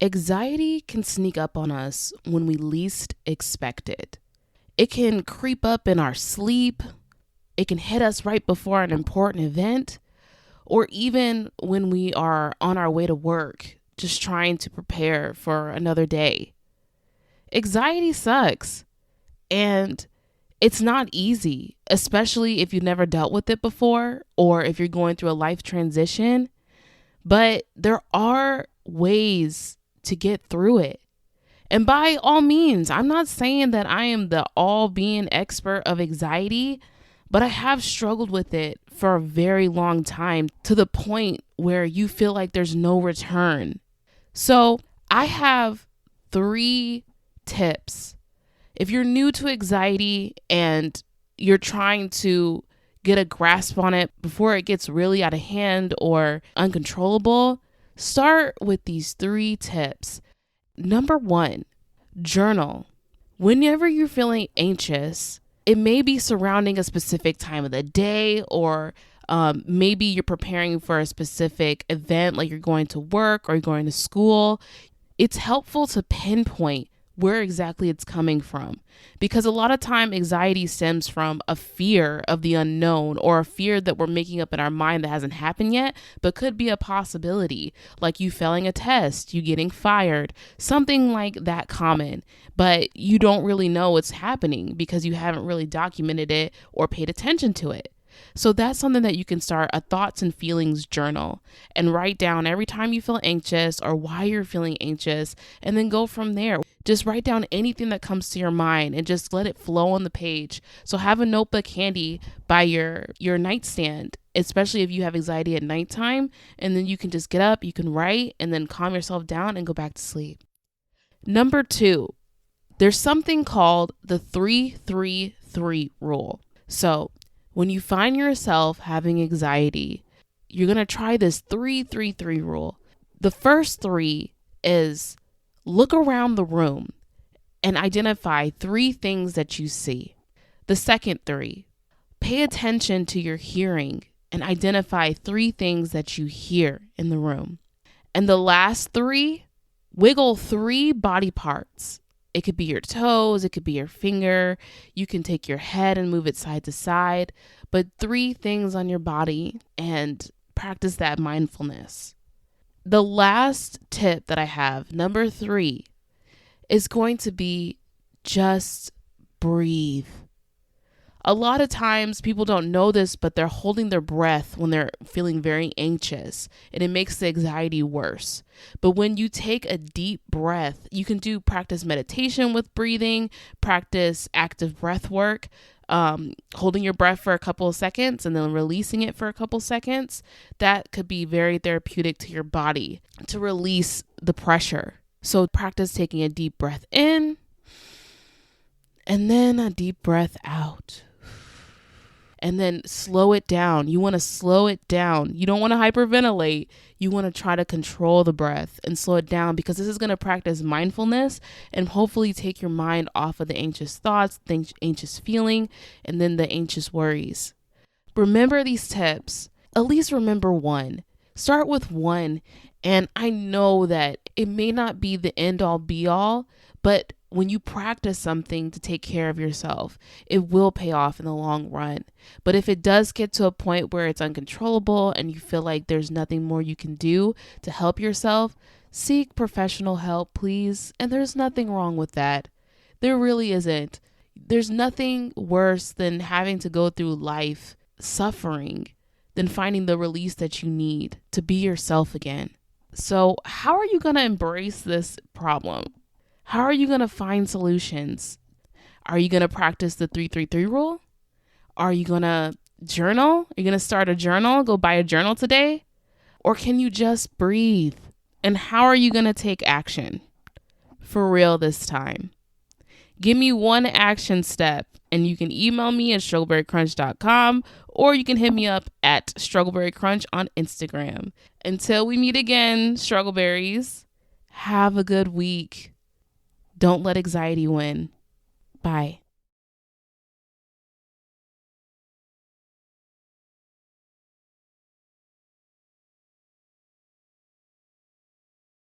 Anxiety can sneak up on us when we least expect it. It can creep up in our sleep. It can hit us right before an important event, or even when we are on our way to work, just trying to prepare for another day. Anxiety sucks, and it's not easy, especially if you've never dealt with it before or if you're going through a life transition. But there are ways to get through it. And by all means, I'm not saying that I am the all being expert of anxiety, but I have struggled with it for a very long time to the point where you feel like there's no return. So I have 3 tips. If you're new to anxiety and you're trying to get a grasp on it before it gets really out of hand or uncontrollable, start with these 3 tips. Number 1, journal. Whenever you're feeling anxious, it may be surrounding a specific time of the day, or maybe you're preparing for a specific event, like you're going to work or you're going to school. It's helpful to pinpoint where exactly it's coming from, because a lot of time anxiety stems from a fear of the unknown, or a fear that we're making up in our mind that hasn't happened yet but could be a possibility, like you failing a test, you getting fired, something like that common, but you don't really know what's happening because you haven't really documented it or paid attention to it. So that's something that you can start a thoughts and feelings journal and write down every time you feel anxious or why you're feeling anxious, and then go from there. Just write down anything that comes to your mind and just let it flow on the page. So have a notebook handy by your nightstand, especially if you have anxiety at nighttime, and then you can just get up, you can write, and then calm yourself down and go back to sleep. Number 2, there's something called the 3-3-3 rule. So when you find yourself having anxiety, you're going to try this 3-3-3 rule. The first 3 is look around the room and identify 3 things that you see. The second 3, pay attention to your hearing and identify 3 things that you hear in the room. And the last 3, wiggle 3 body parts. It could be your toes, it could be your finger. You can take your head and move it side to side, but 3 things on your body, and practice that mindfulness. The last tip that I have, number 3, is going to be just breathe. A lot of times people don't know this, but they're holding their breath when they're feeling very anxious, and it makes the anxiety worse. But when you take a deep breath, you can practice meditation with breathing, practice active breath work, holding your breath for a couple of seconds and then releasing it for a couple of seconds. That could be very therapeutic to your body to release the pressure. So practice taking a deep breath in and then a deep breath out. And then slow it down. You want to slow it down. You don't want to hyperventilate. You want to try to control the breath and slow it down, because this is going to practice mindfulness and hopefully take your mind off of the anxious thoughts, the anxious feeling, and then the anxious worries. Remember these tips. At least remember 1. Start with 1. And I know that it may not be the end all be all, but when you practice something to take care of yourself, it will pay off in the long run. But if it does get to a point where it's uncontrollable and you feel like there's nothing more you can do to help yourself, seek professional help, please. And there's nothing wrong with that. There really isn't. There's nothing worse than having to go through life suffering than finding the release that you need to be yourself again. So how are you going to embrace this problem? How are you going to find solutions? Are you going to practice the 3-3-3 rule? Are you going to journal? Are you going to start a journal? Go buy a journal today? Or can you just breathe? And how are you going to take action? For real this time. Give me 1 action step, and you can email me at struggleberrycrunch.com, or you can hit me up at struggleberrycrunch on Instagram. Until we meet again, struggleberries, have a good week. Don't let anxiety win. Bye.